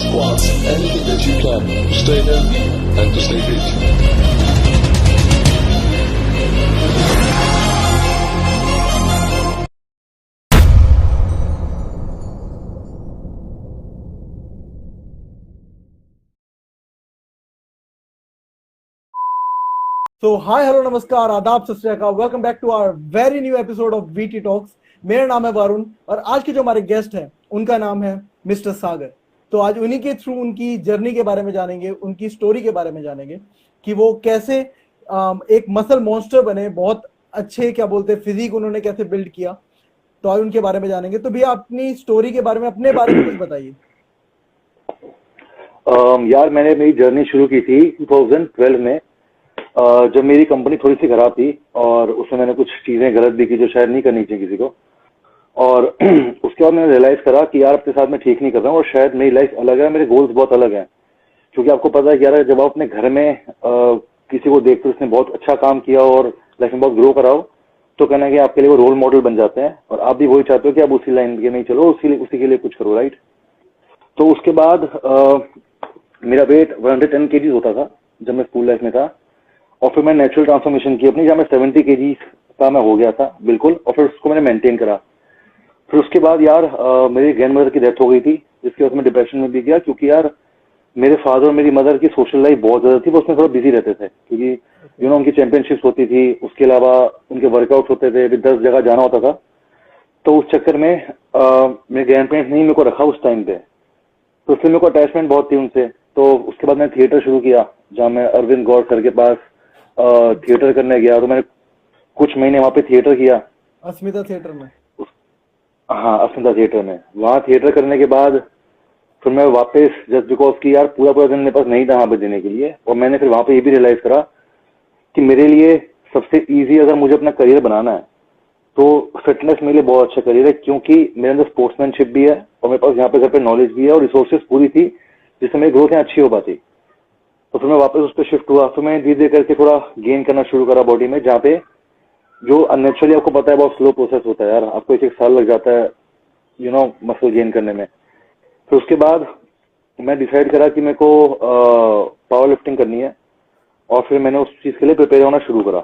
squats, anything that you can to stay healthy and to stay fit. So hi, hello, नमस्कार, आदाब, सत श्री अकाल, welcome back to our very new episode of VT talks. मेरा नाम है वरुण और आज के जो हमारे गेस्ट हैं उनका नाम है मिस्टर सागर। तो आज उन्हीं के थ्रू उनकी जर्नी के बारे में जानेंगे, उनकी स्टोरी के बारे में जानेंगे कि वो कैसे एक मसल मॉन्स्टर बने, बहुत अच्छे क्या बोलते हैं फिजिक उन्होंने कैसे बिल्ड किया। तो आज उनके बारे में जानेंगे। तो भैया अपनी स्टोरी के बारे में, अपने बारे में कुछ बताइए। यार मैंने मेरी जर्नी शुरू की थी 2012 में, जब मेरी कंपनी थोड़ी सी खराब थी और उसमें मैंने कुछ चीजें गलत भी की जो शायद नहीं करनी चाहिए किसी को। और उसके बाद मैंने रियलाइज करा कि यार अपने साथ मैं ठीक नहीं कर रहा हूँ और शायद मेरी लाइफ अलग है, मेरे गोल्स बहुत अलग हैं। क्योंकि आपको पता है कि यार जब आप अपने घर में किसी को देखते हो उसने बहुत अच्छा काम किया और लाइफ में बहुत ग्रो करा हो, तो कहना है कि आपके लिए वो रोल मॉडल बन जाते हैं और आप भी वही चाहते हो कि आप उसी लाइन के नहीं चलो, उसी के लिए कुछ करो, राइट। तो उसके बाद मेरा वेट 110 kg होता था जब मैं स्कूल लाइफ में था, और फिर मैंने नेचुरल ट्रांसफॉर्मेशन की अपनी, जहाँ मैं 70 kg का मैं हो गया था बिल्कुल, और फिर उसको मैंने मेंटेन करा। फिर उसके बाद यार मेरी ग्रैंड मदर की डेथ हो गई थी, जिसके बाद मैं डिप्रेशन में भी गया, क्योंकि यार मेरे फादर और मेरी मदर की सोशल लाइफ बहुत ज्यादा थी, वो उसमें थोड़ा बिजी रहते थे, क्योंकि उनकी चैंपियनशिप्स होती थी, उसके अलावा उनके वर्कआउट होते थे, 10 जगह जाना होता था। तो उस चक्कर में मेरे ग्रैंड पेरेंट्स ने मेरे को रखा उस टाइम पे, तो उससे मेरे को अटैचमेंट बहुत थी उनसे। तो उसके बाद मैंने थिएटर शुरू किया, जहाँ मैं अरविंद गौर सर के पास थिएटर करने गया। तो मैंने कुछ महीने वहां पे थिएटर किया, अस्मिता थिएटर में। हाँ, अस्मिता थिएटर में। वहां थिएटर करने के बाद फिर मैं वापस, जस्ट बिकॉज कि यार पूरा दिन मेरे पास नहीं था वहां पे देने के लिए, और मैंने फिर वहां पे ये भी रियलाइज करा कि मेरे लिए सबसे इजी अगर मुझे अपना करियर बनाना है तो फिटनेस मेरे लिए बहुत अच्छा करियर है, क्योंकि मेरे अंदर स्पोर्ट्समैनशिप भी है और मेरे पास यहाँ पे घर पे नॉलेज भी है और रिसोर्सेज पूरी थी, जिससे मेरी ग्रोथ यहाँ अच्छी हो पाती। तो फिर मैं वापस उस पर शिफ्ट हुआ। फिर मैं धीरे धीरे करके थोड़ा गेन करना शुरू करा बॉडी में, जहाँ पे जो अननेचुरली आपको पता है बहुत स्लो प्रोसेस होता है यार, आपको एक साल लग जाता है मसल गेन करने में। फिर उसके बाद मैं डिसाइड करा कि मेरे को पावर लिफ्टिंग करनी है, और फिर मैंने उस चीज के लिए प्रिपेयर होना शुरू करा।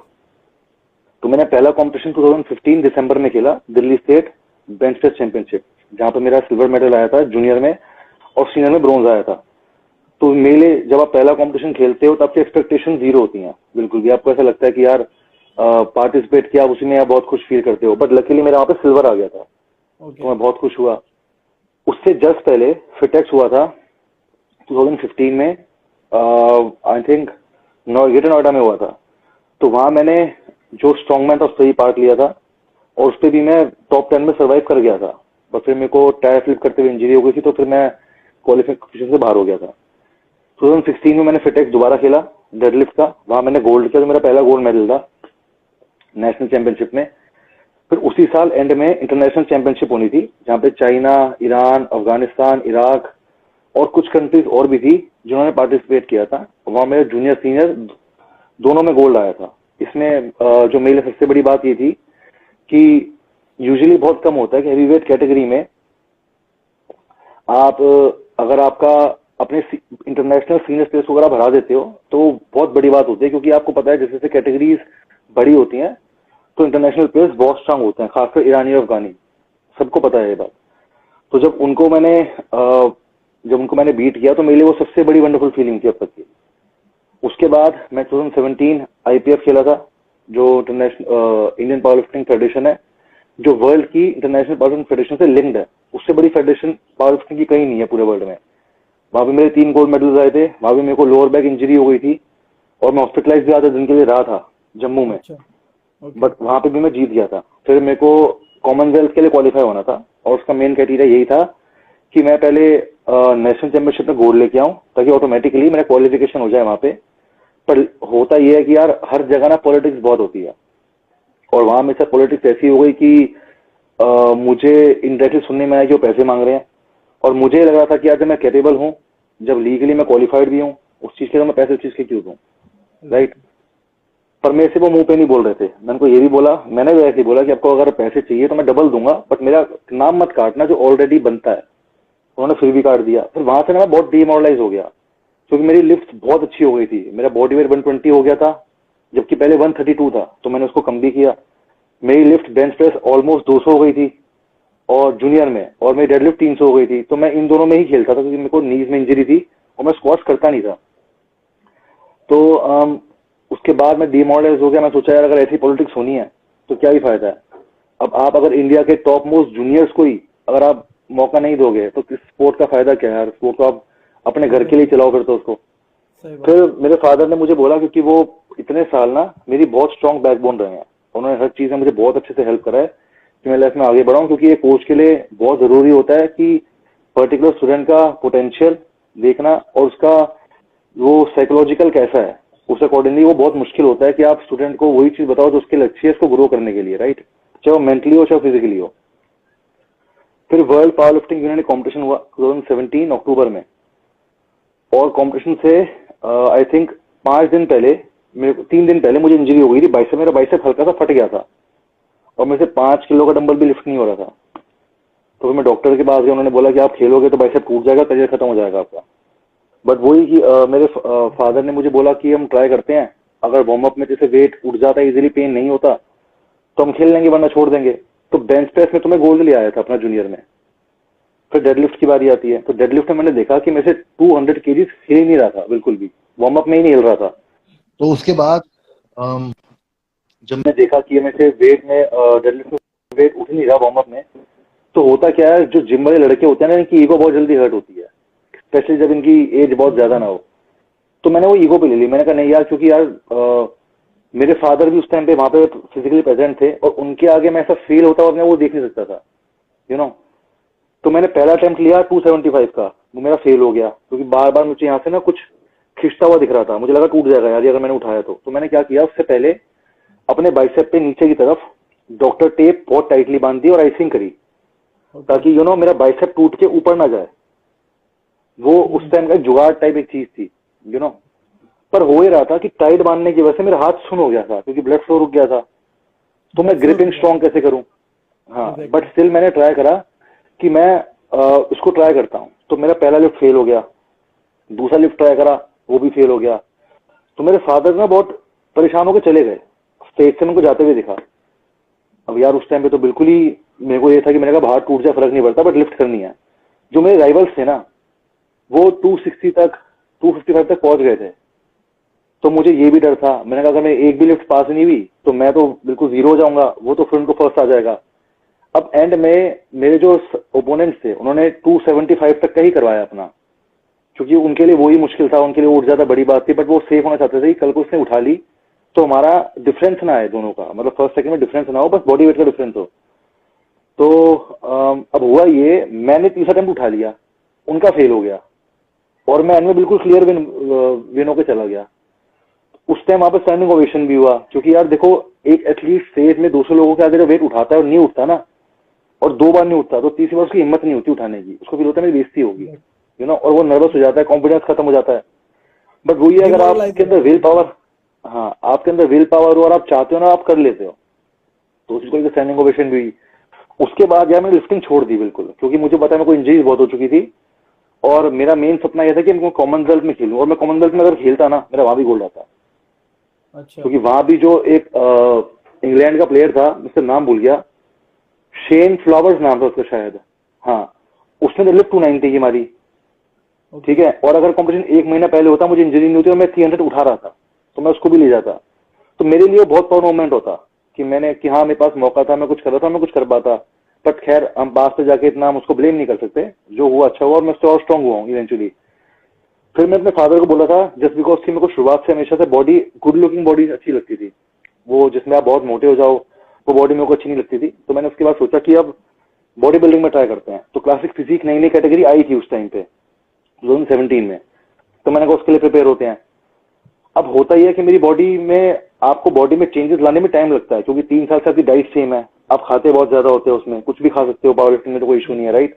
तो मैंने पहला कॉम्पिटिशन 2015 दिसंबर में खेला, Delhi state bench press championship, जहाँ पे मेरा सिल्वर मेडल आया था जूनियर में, और सीनियर में ब्रॉन्ज आया था। तो मेरे लिए जब आप पहला कंपटीशन खेलते हो तब से एक्सपेक्टेशन जीरो होती हैं, बिल्कुल भी। आपको ऐसा लगता है कि यार पार्टिसिपेट किया, उसी में आप बहुत खुश फील करते हो, बट लकीली मेरा वहां पे सिल्वर आ गया था। तो मैं बहुत खुश हुआ। उससे जस्ट पहले फिटेक्स हुआ था 2015 में, आई थिंक ग्रेटर नोएडा में हुआ था। तो वहां मैंने जो स्ट्रॉन्गमैन था उस पर ही पार्ट लिया था, और उस पर भी मैं टॉप 10 में सर्वाइव कर गया था। पर फिर मेरे को टायर फ्लिप करते हुए इंजरी हो गई थी, तो फिर मैं क्वालिफिकेशन से बाहर हो गया था। 2016 में मैंने फिटेक्स दोबारा खेला डेडलिफ्ट का, वहां मैंने गोल्ड किया, तो मेरा पहला गोल्ड मेडल था नेशनल चैंपियनशिप में। फिर उसी साल एंड में इंटरनेशनल चैंपियनशिप होनी थी, जहां पे चाइना, ईरान, अफगानिस्तान, इराक और कुछ कंट्रीज और भी थी जिन्होंने पार्टिसिपेट किया था। वहां मेरे जूनियर सीनियर दोनों में गोल्ड आया था। इसमें जो मेरे लिए सबसे बड़ी बात ये थी कि यूजुअली बहुत कम होता है कि हैवीवेट कैटेगरी में आप अगर आपका अपने इंटरनेशनल सीनियर प्लेयर्स वगैरह बढ़ा देते हो तो बहुत बड़ी बात होती है, क्योंकि आपको पता है जैसे जैसे कैटेगरीज बड़ी होती हैं तो इंटरनेशनल प्लेयर्स बहुत स्ट्रांग होते हैं, खासकर ईरानी और अफगानी, सबको पता है ये बात। तो जब उनको मैंने बीट किया तो मेरे लिए वो सबसे बड़ी वंडरफुल फीलिंग थी अब तक की। उसके बाद मैं 2017 IPF खेला था, जो international Indian power lifting federation है, जो वर्ल्ड की इंटरनेशनल पावर लिफ्टिंग फेडरेशन से लिंक्ड है। उससे बड़ी फेडरेशन पावर लिफ्टिंग की कहीं नहीं है पूरे वर्ल्ड में। वहां पे मेरे 3 गोल्ड मेडल्स आए थे। वहां पे मेरे को लोअर बैक इंजरी हो गई थी और मैं हॉस्पिटलाइज भी आधे दिन के लिए रहा था जम्मू में। बट वहां पे भी मैं जीत गया था। फिर मेरे को कॉमनवेल्थ के लिए क्वालिफाई होना था, और उसका मेन क्राइटेरिया यही था कि मैं पहले नेशनल चैंपियनशिप में गोल्ड लेके आऊं, ताकि ऑटोमेटिकली मेरा क्वालिफिकेशन हो जाए वहां पे। पर होता यह है कि यार हर जगह ना पॉलिटिक्स बहुत होती है, और वहां में से पॉलिटिक्स ऐसी हो गई कि मुझे इनडायरेक्टली सुनने में आया कि वो पैसे मांग रहे हैं, और मुझे लग रहा था कि यार जब मैं कैपेबल हूँ, जब लीगली मैं क्वालिफाइड भी हूँ उस चीज के, तो मैं पैसे उस चीज के क्यों दूं, राइट। पर मेरे से वो मुंह पे नहीं बोल रहे थे। मैंने उनको ये भी बोला, मैंने भी ऐसे ही बोला कि आपको अगर पैसे चाहिए तो मैं डबल दूंगा, बट मेरा नाम मत काटना जो ऑलरेडी बनता है, उन्होंने फिर भी काट दिया। फिर वहां से ना मैं बहुत डीमोरलाइज हो गया, क्योंकि मेरी लिफ्ट बहुत अच्छी हो गई थी। मेरा बॉडी वेट 120 हो गया था, जबकि पहले 132 था, तो मैंने उसको कम भी किया। मेरी लिफ्ट बेंच प्रेस ऑलमोस्ट 200 हो गई थी और जूनियर में, और मेरी डेडलिफ्ट 300 हो गई थी। तो मैं इन दोनों में ही खेलता था, क्योंकि मेरे को नीज में इंजरी थी और मैं स्क्वाट्स करता नहीं था। तो उसके बाद मैं डीमोरलाइज हो गया। मैं सोचा यार, अगर ऐसी पॉलिटिक्स होनी है तो क्या ही फायदा है। अब आप अगर इंडिया के टॉप मोस्ट जूनियर्स को ही अगर आप मौका नहीं दोगे तो किस स्पोर्ट का फायदा क्या है यार। स्पोर्ट को आप अपने घर के लिए चलाओ फिर तो उसको। सही बात। फिर मेरे फादर ने मुझे बोला, क्योंकि वो इतने साल ना मेरी बहुत स्ट्रांग बैकबोन रहे हैं, उन्होंने हर चीज में मुझे बहुत अच्छे से हेल्प करा है कि मैं लाइफ में आगे बढ़ाऊं। क्योंकि ये कोच के लिए बहुत जरूरी होता है कि पर्टिकुलर स्टूडेंट का पोटेंशियल देखना और उसका वो साइकोलॉजिकल कैसा है, उस अकॉर्डिंगली वो बहुत मुश्किल होता है कि आप स्टूडेंट को वही चीज बताओ जो उसके लक्ष्य है इसको ग्रो करने के लिए, राइट, चाहे वो मेंटली हो चाहे फिजिकली हो। फिर world power lifting union competition हुआ 2017 अक्टूबर में, और कॉम्पिटिशन से आई थिंक 3 दिन पहले मुझे इंजरी हो गई थी बाइसेप। मेरा बाइसेप हल्का सा फट गया था और मेरे से 5 किलो का डंबल भी लिफ्ट नहीं हो रहा था। तो फिर मैं डॉक्टर के पास गया, उन्होंने बोला कि आप खेलोगे तो बाइसेप टूट जाएगा, करियर खत्म हो जाएगा आपका। बट वही कि मेरे फादर ने मुझे बोला कि हम ट्राई करते हैं, अगर वार्म अप में जैसे वेट उठ जाता है, इजीली पेन नहीं होता तो हम खेल लेंगे, वरना छोड़ देंगे। तो बेंच प्रेस में तो मैं गोल्ड ले आया था अपना जूनियर में। फिर डेडलिफ्ट की बारी आती है, तो डेडलिफ्ट में मैंने देखा कि मेरे से 200 केजी हिल ही नहीं रहा था, बिल्कुल भी वार्म अप में ही नहीं हिल रहा था। तो उसके बाद जब मैं देखा कि मेरे से वेट में डेडलिफ्ट में वेट उठ नहीं रहा वार्म अप में, तो होता क्या है, जो जिम वाले लड़के होते हैं ना, इनकी ईगो बहुत जल्दी हर्ट होती है, स्पेशली जब इनकी एज बहुत ज्यादा ना हो। तो मैंने वो ईगो पे ले ली। मैंने कहा नहीं यार, क्योंकि यार मेरे फादर भी उस टाइम पे वहां पे फिजिकली प्रेजेंट थे और उनके आगे मैं ऐसा फील होता और मैं वो देख नहीं सकता था, यू नो। तो मैंने पहला अटेम्प्ट लिया 275 का, वो मेरा फेल हो गया, क्योंकि बार बार मुझे यहाँ से ना कुछ खिंचता हुआ दिख रहा था। मुझे लगा टूट जाएगा यार अगर मैंने उठाया तो मैंने क्या किया, उससे पहले अपने बाइसेप पे नीचे की तरफ डॉक्टर टेप बहुत टाइटली बांध दी और आइसिंग करी, ताकि यू नो मेरा बाइसेप टूट के ऊपर ना जाए। वो उस टाइम का जुगाड़ टाइप एक चीज थी, यू नो। पर हो ही रहा था कि टाइट बांधने की वजह से मेरा हाथ सुन हो गया था, क्योंकि ब्लड फ्लो रुक गया था। तो मैं ग्रिपिंग स्ट्रॉन्ग कैसे करूं। हाँ, बट स्टिल मैंने ट्राई करा कि मैं इसको ट्राई करता हूं। तो मेरा पहला लिफ्ट फेल हो गया, दूसरा लिफ्ट ट्राई करा, वो भी फेल हो गया। तो मेरे फादर ना बहुत परेशान होकर चले गए, स्टेज से मेरे को जाते हुए दिखा। अब यार उस टाइम पे तो बिल्कुल ही मेरे को ये था कि मेरे का बाहर टूट जाए फर्क नहीं पड़ता, बट लिफ्ट करनी है। जो मेरे राइवल्स थे ना, वो 260 तक 255 तक पहुंच गए थे। तो मुझे ये भी डर था, मैंने कहा अगर मैं एक भी लिफ्ट पास नहीं हुई तो मैं तो बिल्कुल जीरो हो जाऊंगा, वो तो फिर उनको फर्स्ट आ जाएगा। अब एंड में मेरे जो ओपोनेंट्स थे उन्होंने 275 तक का ही करवाया अपना, क्योंकि उनके लिए वही मुश्किल था, उनके लिए उठ ज्यादा बड़ी बात थी। बट वो सेफ होना चाहते थे कि कल को उसने उठा ली तो हमारा डिफरेंस ना आए दोनों का, मतलब फर्स्ट सेकंड में डिफरेंस ना हो, बस बॉडी वेट का डिफरेंस हो। तो अब हुआ ये, मैंने तीसरा अटेम्प्ट उठा लिया, उनका फेल हो गया और मैं एंड में बिल्कुल क्लियर विन होकर चला गया। उस टाइम वहां पर स्टैंडिंग ओवेशन भी हुआ, क्योंकि यार देखो एक एथलीट स्टेज में 200 लोगों के आगे जब वेट उठाता है और नहीं उठता ना, और 2 बार नहीं उठता, तो तीसरी बार उसकी हिम्मत नहीं होती उठाने की, उसको फील होता है मेरी बेइज्जती होगी, यू नो, और वो नर्वस हो जाता है, कॉन्फिडेंस खत्म हो जाता है। बट वही अगर आपके अंदर विल पावर, हाँ आपके अंदर विल पावर हो और आप चाहते हो ना, आप कर लेते हो। तो उसको स्टैंडिंग ओवेशन भी हुई। उसके बाद यार मैंने लिफ्टिंग छोड़ दी बिल्कुल, क्योंकि मुझे पता है मेरे को इंजरीज बहुत हो चुकी थी और मेरा मेन सपना यह था कि मैं कॉमनवेल्थ में खेलूं, और मैं कॉमनवेल्थ में अगर खेलता ना, मेरा वहां भी गोल्ड आता। अच्छा। क्योंकि वहां भी जो एक इंग्लैंड का प्लेयर था, मुझसे नाम भूल गया, शेन फ्लावर्स नाम था उसका शायद, हाँ, उसने लिफ्ट 290 की मारी, ठीक है। और अगर कॉम्पिटिशन 1 महीना पहले होता, मुझे इंजरी नहीं होती और मैं 300 उठा रहा था, तो मैं उसको भी ले जाता। तो मेरे लिए बहुत प्राउड मोमेंट होता कि मैंने कि हाँ मेरे पास मौका था, मैं कुछ कर रहा था, मैं कुछ कर पाता। बट खैर हम पास पे जाके इतना हम उसको ब्लेम नहीं कर सकते, जो हुआ अच्छा हुआ और मैं उससे और स्ट्रांग हुआ हूँ इवेंचुअली। फिर मैं अपने फादर को बोला था, जस्ट बिकॉज कि मेरे को शुरुआत से हमेशा से बॉडी, गुड लुकिंग बॉडी अच्छी लगती थी, वो जिसमें आप बहुत मोटे हो जाओ वो बॉडी मेरे को अच्छी नहीं लगती थी। तो मैंने उसके बाद सोचा कि अब बॉडी बिल्डिंग में ट्राई करते हैं। तो क्लासिक फिजिक नई नई कैटेगरी आई थी उस टाइम पे 2017 में, तो मैंने कहा उसके लिए प्रिपेयर होते हैं। अब होता ही है कि मेरी बॉडी में, आपको बॉडी में चेंजेस लाने में टाइम लगता है, क्योंकि 3 साल से आपकी डाइट सेम है, आप खाते बहुत ज्यादा होते हैं, उसमें कुछ भी खा सकते हो, पावर लिफ्टिंग में तो कोई इशू नहीं है, राइट।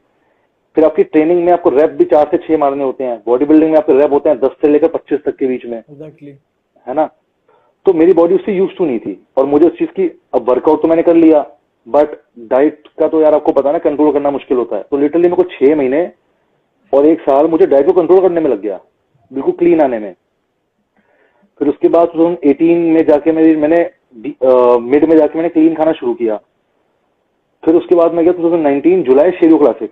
फिर आपकी ट्रेनिंग में आपको रैप भी 4 से 6 मारने होते हैं, बॉडी बिल्डिंग में आपके रैप होते हैं 10 से लेकर 25 तक के बीच में, है ना। तो मेरी बॉडी उससे यूज टू नहीं थी और मुझे उस चीज की, अब वर्कआउट तो मैंने कर लिया, बट डाइट का तो यार आपको पता है ना, कंट्रोल करना मुश्किल होता है। तो लिटरली मेरे को 6 महीने और 1 साल मुझे डाइट को कंट्रोल करने में लग गया, बिल्कुल क्लीन आने में। फिर उसके बाद 2018 में जाके मैंने मिड में जाके मैंने क्लीन खाना शुरू किया। फिर उसके बाद मैं गया 2019 जुलाई शेरू क्लासिक,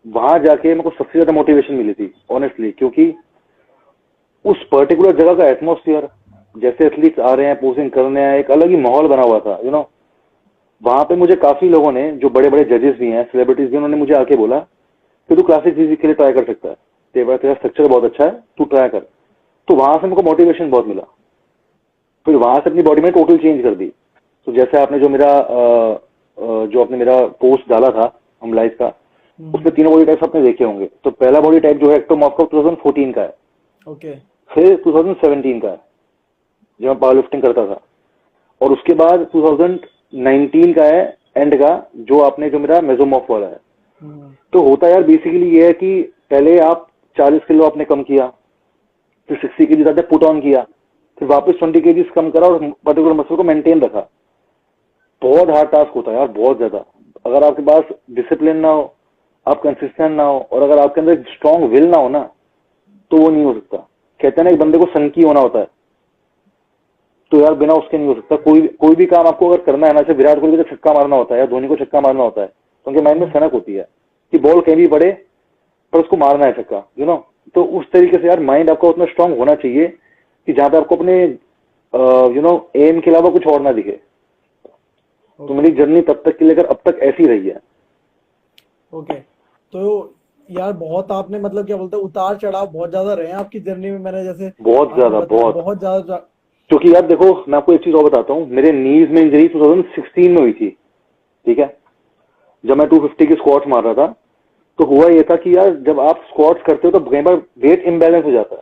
वहां जाके मेरे को सबसे ज्यादा मोटिवेशन मिली थी ऑनेस्टली, क्योंकि उस पर्टिकुलर जगह का एटमोस्फियर, जैसे एथलीट्स आ रहे हैं पोजिंग करने हैं, एक अलग ही माहौल बना हुआ था यू नो। वहां पे मुझे काफी लोगों ने, जो बड़े बड़े जजेस भी हैं, सेलिब्रिटीज भी, उन्होंने मुझे आके बोला कि तू क्लासिक फिजिक के लिए ट्राई कर सकता है, तेरा स्ट्रक्चर बहुत अच्छा है, तू ट्राई कर। तो वहां से मेरे को मोटिवेशन बहुत मिला। फिर वहां से अपनी बॉडी में टोटल चेंज कर दी। तो जैसे आपने जो आपने मेरा पोस्ट डाला था हम लाइव का, उसमें 3 बॉडी टाइप्स आपने देखे होंगे। तो पहला बॉडी टाइप जो है एक्टोमॉर्फ का 2014 का है, ओके। फिर 2017 का है जब मैं पावर लिफ्टिंग करता था, और उसके बाद 2019 का है एंड का, जो मेरा मेसोमॉर्फ वाला है। तो होता यार बेसिकली ये है कि पहले आप 40 किलो आपने कम किया, फिर 60 केजी ज्यादा पुट ऑन किया, फिर वापस 20 केजी कम करा और पर्टिकुलर मसल को मेंटेन रखा। बहुत हार्ड टास्क होता है यार, बहुत ज्यादा। अगर आपके पास डिसिप्लिन ना हो, आप कंसिस्टेंट ना हो, और अगर आपके अंदर स्ट्रॉन्ग विल ना हो ना, तो वो नहीं हो सकता। कहते हैं ना एक बंदे को सनकी होना होता है, तो यार बिना उसके नहीं हो सकता। कोई भी काम आपको अगर करना है ना, जैसे विराट कोहली को छक्का मारना होता है या धोनी को छक्का मारना होता है, तो उनके माइंड में सनक होती है कि बॉल कहीं भी पड़े पर उसको मारना है छक्का, यू नो। तो उस तरीके से यार माइंड आपका उतना स्ट्रांग होना चाहिए कि जहां पे आपको अपने एम के अलावा कुछ और ना दिखे। तो मेरी जर्नी तब तक की लेकर अब तक ऐसी रही है। ओके। तो यार बहुत आपने मतलब क्या बोलते हैं, उतार चढ़ाव बहुत ज्यादा रहे हैं आपकी जर्नी में। मैंने जैसे बहुत ज्यादा, क्योंकि यार देखो मैं आपको एक चीज और बताता हूँ, मेरे नीज में इंजरी 2016 में हुई थी, ठीक है। जब मैं 250 की स्क्वाट्स मार रहा था, तो हुआ ये था कि यार जब आप स्क्वाट्स करते हो तो कई बार वेट इम्बैलेंस हो जाता है,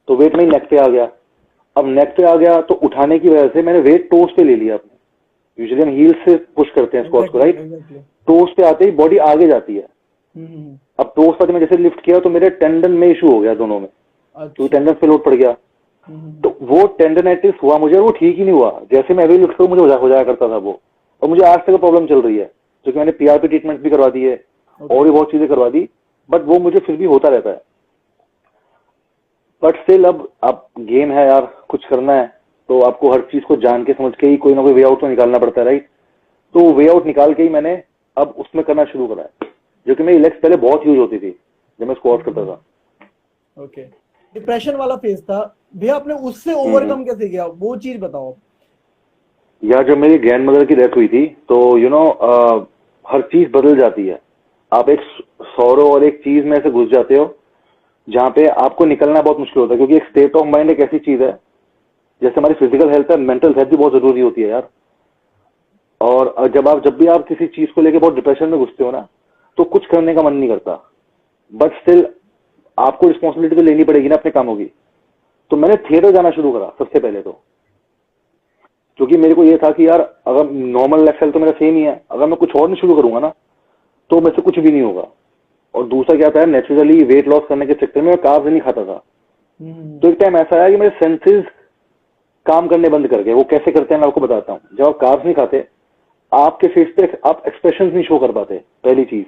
तो वेट में नेक पे आ गया। अब नेक पे आ गया तो उठाने की वजह से मैंने वेट टोस पे ले लिया अपने। यूजुअली हम हील से पुश करते हैं स्क्वाट्स को, राइट। टोस पे आते ही बॉडी आगे जाती है। अब टोस पर मैंने जैसे लिफ्ट किया तो मेरे टेंडन में इशू हो गया दोनों में, तो टेंडन पे लोड पड़ गया। तो वो टेंडनाइटिस हुआ मुझे, और वो ठीक ही नहीं हुआ। जैसे मैं अभी लिफ्ट करूं मुझे हो जाया करता था वो, और मुझे आज तक प्रॉब्लम चल रही है, क्योंकि मैंने पीआरपी ट्रीटमेंट भी करवा दी है और भी बहुत चीजें करवा दी, बट वो मुझे फिर भी होता रहता है। बट स्टिल अब आप गेम है यार, कुछ करना है तो आपको हर चीज को जान के समझ के ही कोई ना कोई वे आउट तो निकालना पड़ता है, राइट। तो वे आउट निकाल के ही मैंने अब उसमें करना शुरू करा है, जो कि मेरी लेग्स पहले बहुत यूज होती थी जब मैं स्क्वाट करता था। ओके। डिप्रेशन वाला फेज था भैया, आपने उससे ओवरकम कैसे किया, वो चीज बताओ। यार जब मेरी ग्रैंड मदर की डेथ हुई थी तो हर चीज बदल जाती है। आप एक सौरो और एक चीज में ऐसे घुस जाते हो जहां पे आपको निकलना बहुत मुश्किल होता है, क्योंकि एक स्टेट ऑफ माइंड एक ऐसी चीज है, जैसे हमारी फिजिकल हेल्थ है, मेंटल हेल्थ भी बहुत जरूरी होती है यार। और जब भी आप किसी चीज को लेकर बहुत डिप्रेशन में घुसते हो ना, तो कुछ करने का मन नहीं करता, बट स्टिल आपको रिस्पॉन्सिबिलिटी तो लेनी पड़ेगी ना अपने कामों की। तो मैंने थिएटर जाना शुरू करा सबसे पहले तो, क्योंकि मेरे को ये था कि यार अगर नॉर्मल लाइफस्टाइल तो मेरा सेम ही है, अगर मैं कुछ और नहीं शुरू करूंगा ना तो मेरे से कुछ भी नहीं होगा। और दूसरा क्या था, नेचुरली वेट लॉस करने के चक्कर में मैं कार्ब्स नहीं खाता था। तो एक टाइम ऐसा आया कि मेरे सेंसेस काम करने बंद कर गए। वो कैसे करते हैं मैं आपको बताता हूँ। जब आप कार्ब्स नहीं खाते, आपके फेस पे आप एक्सप्रेशंस नहीं शो कर पाते, पहली चीज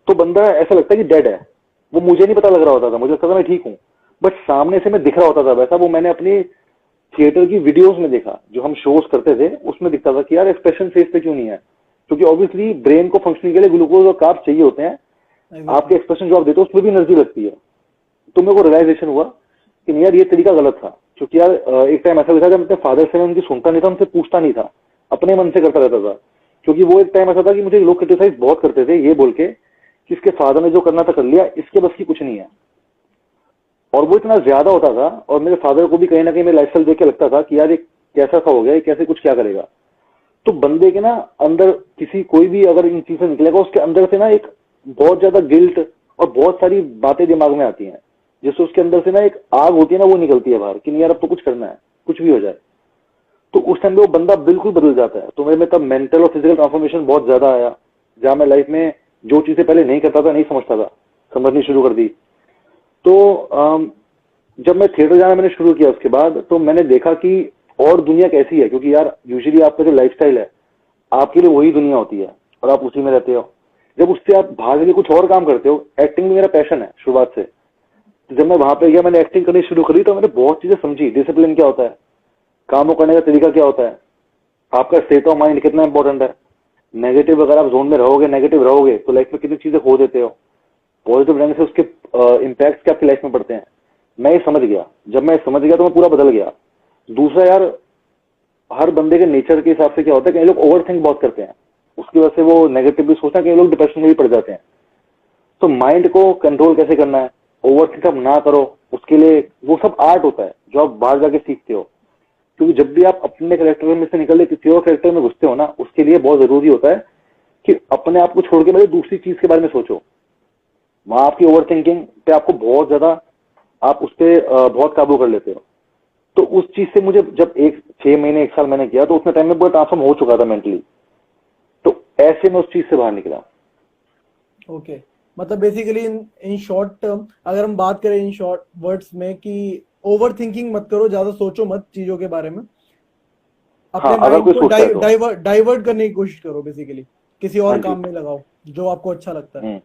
तो बंदा ऐसा लगता है कि डेड है। वो मुझे नहीं पता लग रहा होता था, मुझे लगता था मैं ठीक हूँ, बट सामने से मैं दिख रहा होता था वैसा। वो मैंने अपनी थिएटर की वीडियोस में देखा, जो हम शोज करते थे उसमें दिखता था कि यार एक्सप्रेशन फेस पे क्यों नहीं है, क्योंकि ऑब्वियसली ब्रेन को फंक्शनिंग के लिए ग्लूकोज और कार्ब चाहिए होते हैं। आपके एक्सप्रेशन जो आप देते हो उसमें भी एनर्जी लगती है। तो मेरे को रियलाइजेशन हुआ कि नहीं यार ये तरीका गलत था, क्योंकि यार एक टाइम ऐसा भी था जब अपने फादर से मैं उनकी सुनता नहीं था, उनसे पूछता नहीं था, अपने मन से करता रहता था। क्योंकि वो एक टाइम ऐसा था कि मुझे लोग क्रिटिसाइज बहुत करते थे ये बोल के कि इसके फादर ने जो करना था कर लिया, इसके बस की कुछ नहीं है। और वो इतना ज्यादा होता था, और मेरे फादर को भी कहीं ना कहीं मेरा लाइफस्टाइल देख के लगता था कि यार ये कैसा सा हो गया, कैसे कुछ क्या करेगा। तो बंदे के ना अंदर कोई भी अगर इन चीज से निकलेगा, उसके अंदर से ना एक बहुत ज्यादा गिल्ट और बहुत सारी बातें दिमाग में आती हैं, जिससे उसके अंदर से ना एक आग होती है ना, वो निकलती है बाहर कि नहीं यार अब तो कुछ करना है, कुछ भी हो जाए। तो उस टाइम पे वो बंदा बिल्कुल बदल जाता है। तो मेरे में तब मेंटल और फिजिकल ट्रांसफॉर्मेशन बहुत ज्यादा आया, जहां मैं लाइफ में जो चीजें पहले नहीं करता था, नहीं समझता था, समझनी शुरू कर दी। तो जब मैं थिएटर जाना मैंने शुरू किया उसके बाद, तो मैंने देखा कि और दुनिया कैसी है, क्योंकि यार यूजुअली आपका जो लाइफस्टाइल है आपके लिए वही दुनिया होती है और आप उसी में रहते हो। जब उससे आप भाग के कुछ और काम करते हो, एक्टिंग भी मेरा पैशन है शुरुआत से, तो जब मैं वहां पे गया, मैंने एक्टिंग करनी शुरू करी, तो मैंने बहुत चीजें समझी। डिसिप्लिन क्या होता है, कामों करने का तरीका क्या होता है, आपका स्टेट ऑफ माइंड कितना इंपॉर्टेंट है। नेगेटिव अगर आप जोन में रहोगे, नेगेटिव रहोगे, तो लाइफ में कितनी चीजें खो देते हो। पॉजिटिव रहने से उसके इम्पैक्ट क्या आपकी लाइफ में पड़ते हैं। मैं ये समझ गया, जब मैं समझ गया तो मैं पूरा बदल गया। दूसरा यार, हर बंदे के नेचर के हिसाब से क्या होता है, कई लोग ओवर थिंक बहुत करते हैं, उसकी वजह से वो नेगेटिव भी सोचते हैं, कई लोग डिप्रेशन में भी पड़ जाते हैं। तो माइंड को कंट्रोल कैसे करना है, ओवर थिंक आप ना करो, उसके लिए वो सब आर्ट होता है जो आप बाहर जाके सीखते हो। क्योंकि जब भी आप अपने कैरेक्टर में से निकल के किसी और कैरेक्टर में घुसते हो ना, उसके लिए बहुत जरूरी होता है कि अपने आप को छोड़ के पहले दूसरी चीज के बारे में सोचो। वहां आपकी ओवर थिंकिंग पे आपको बहुत ज्यादा, आप उस पर बहुत काबू कर लेते हो। तो उस चीज से मुझे जब 6 महीने 1 साल मैंने किया, तो उतने टाइम में बहुत ट्रांसफॉर्म हो चुका था मेंटली। तो ऐसे में उस चीज से बाहर निकला। ओके, मतलब बेसिकली इन शॉर्ट टर्म अगर हम बात करें इन शॉर्ट वर्ड्स में, कि ओवर थिंकिंग मत करो, ज्यादा सोचो मत चीजों के बारे में, अपने हाँ, अगर माइंड कोई को सोचता है तो। डाइवर्ट करने की कोशिश करो, बेसिकली किसी और हाँ जी। काम में लगाओ जो आपको अच्छा लगता है।